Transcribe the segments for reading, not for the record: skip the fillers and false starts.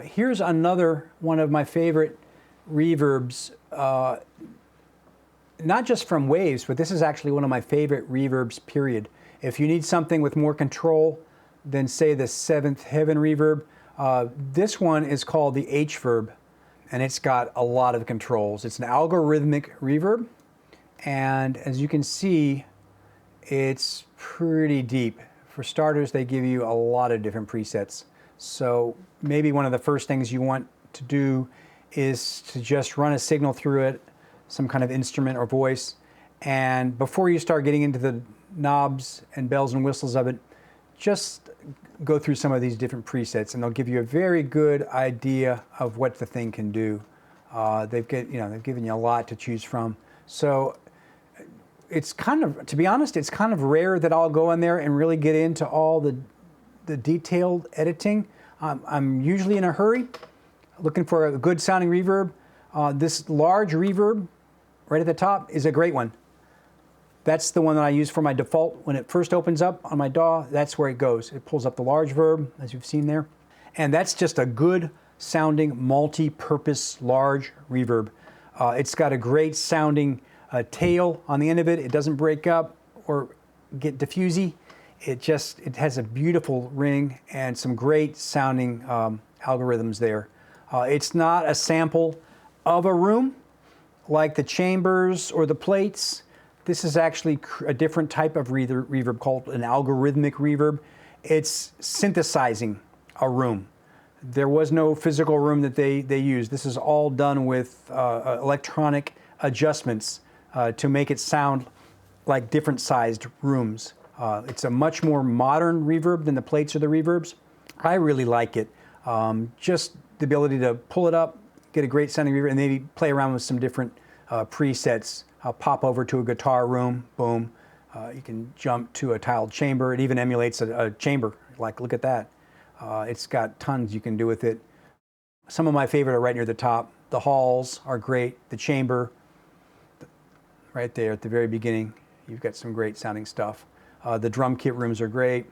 Here's another one of my favorite reverbs, not just from waves, but this is actually one of my favorite reverbs, period. If you need something with more control than, say, the Seventh Heaven reverb, this one is called the H-verb, and it's got a lot of controls. It's an algorithmic reverb, and as you can see, it's pretty deep. For starters, they give you a lot of different presets. So maybe one of the first things you want to do is to just run a signal through it, some kind of instrument or voice, and before you start getting into the knobs and bells and whistles of it, just go through some of these different presets and they'll give you a very good idea of what the thing can do. They've given you a lot to choose from. So it's kind of, to be honest, it's kind of rare that I'll go in there and really get into all the detailed editing. I'm usually in a hurry, looking for a good sounding reverb. This large reverb right at the top is a great one. That's the one that I use for my default. When it first opens up on my DAW, that's where it goes. It pulls up the large verb, as you've seen there. And that's just a good sounding, multi-purpose large reverb. It's got a great sounding tail on the end of it. It doesn't break up or get diffusey. It has a beautiful ring and some great sounding algorithms there. It's not a sample of a room like the chambers or the plates. This is actually a different type of reverb called an algorithmic reverb. It's synthesizing a room. There was no physical room that they used. This is all done with electronic adjustments to make it sound like different sized rooms. It's a much more modern reverb than the plates or the reverbs. I really like it. Just the ability to pull it up, get a great sounding reverb, and maybe play around with some different presets. I'll pop over to a guitar room, boom. You can jump to a tiled chamber. It even emulates a chamber. Like, look at that. It's got tons you can do with it. Some of my favorite are right near the top. The halls are great. The chamber, right there at the very beginning, you've got some great sounding stuff. The drum kit rooms are great.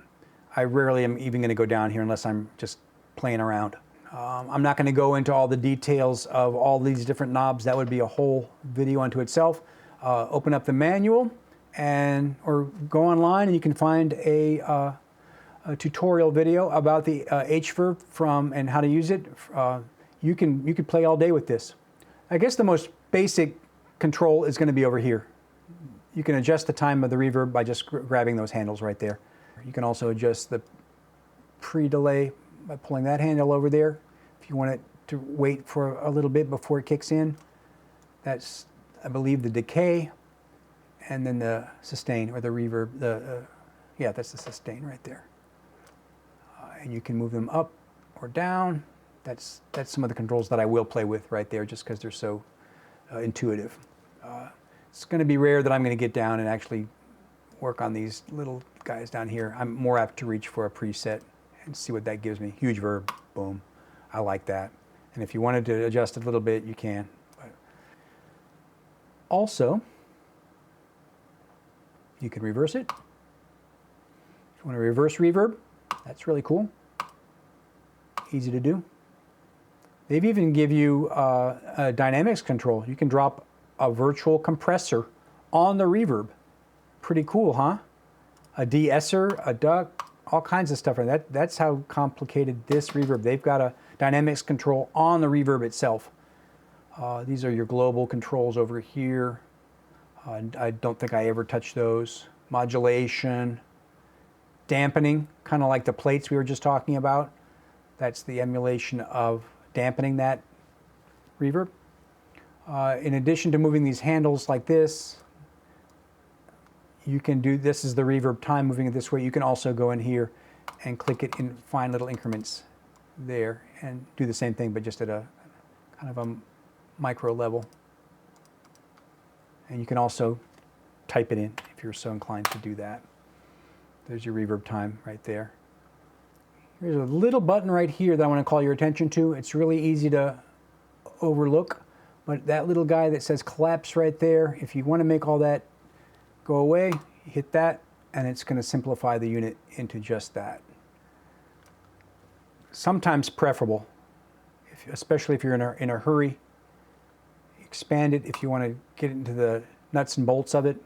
I rarely am even going to go down here unless I'm just playing around. I'm not going to go into all the details of all these different knobs. That would be a whole video unto itself. Open up the manual or go online and you can find a tutorial video about the H-verb and how to use it. You could play all day with this. I guess the most basic control is going to be over here. You can adjust the time of the reverb by just grabbing those handles right there. You can also adjust the pre-delay by pulling that handle over there. If you want it to wait for a little bit before it kicks in, that's, I believe, the decay, and then the sustain or the reverb. Yeah, that's the sustain right there. And you can move them up or down. That's some of the controls that I will play with right there, just because they're so intuitive. It's going to be rare that I'm going to get down and actually work on these little guys down here. I'm more apt to reach for a preset and see what that gives me. Huge verb, boom. I like that. And if you wanted to adjust it a little bit, you can. But also, you can reverse it. If you want to reverse reverb, that's really cool. Easy to do. They've even give you a dynamics control. You can drop a virtual compressor on the reverb. Pretty cool, huh? A de-esser, a duck, all kinds of stuff. That's how complicated this reverb. They've got a dynamics control on the reverb itself. These are your global controls over here. I don't think I ever touched those. Modulation, dampening, kind of like the plates we were just talking about. That's the emulation of dampening that reverb. In addition to moving these handles like this, you can do, this is the reverb time, moving it this way. You can also go in here and click it in fine little increments there and do the same thing, but just at a kind of a micro level. And you can also type it in if you're so inclined to do that. There's your reverb time right there. Here's a little button right here that I want to call your attention to. It's really easy to overlook, but that little guy that says collapse right there, if you want to make all that go away, you hit that, and it's going to simplify the unit into just that. Sometimes preferable. especially if you're in a hurry. Expand it if you want to get into the nuts and bolts of it.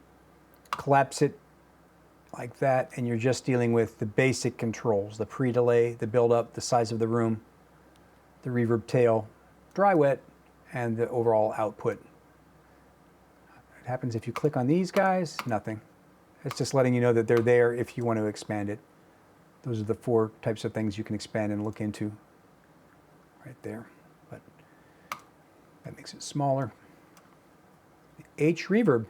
Collapse it like that, and you're just dealing with the basic controls, the pre-delay, the build-up, the size of the room, the reverb tail, dry wet, and the overall output. What happens if you click on these guys? Nothing. It's just letting you know that they're there if you want to expand it. Those are the 4 types of things you can expand and look into right there. But that makes it smaller. The H reverb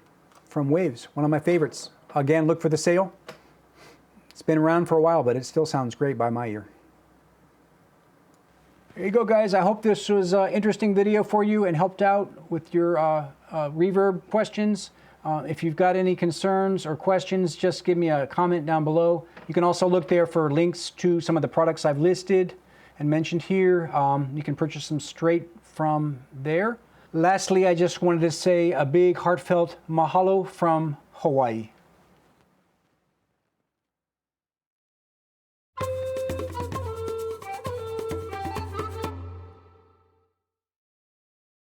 from Waves, one of my favorites. Again, look for the sale. It's been around for a while, but it still sounds great by my ear. There you go, guys. I hope this was an interesting video for you and helped out with your reverb questions. If you've got any concerns or questions, just give me a comment down below. You can also look there for links to some of the products I've listed and mentioned here. You can purchase them straight from there. Lastly, I just wanted to say a big heartfelt mahalo from Hawaii.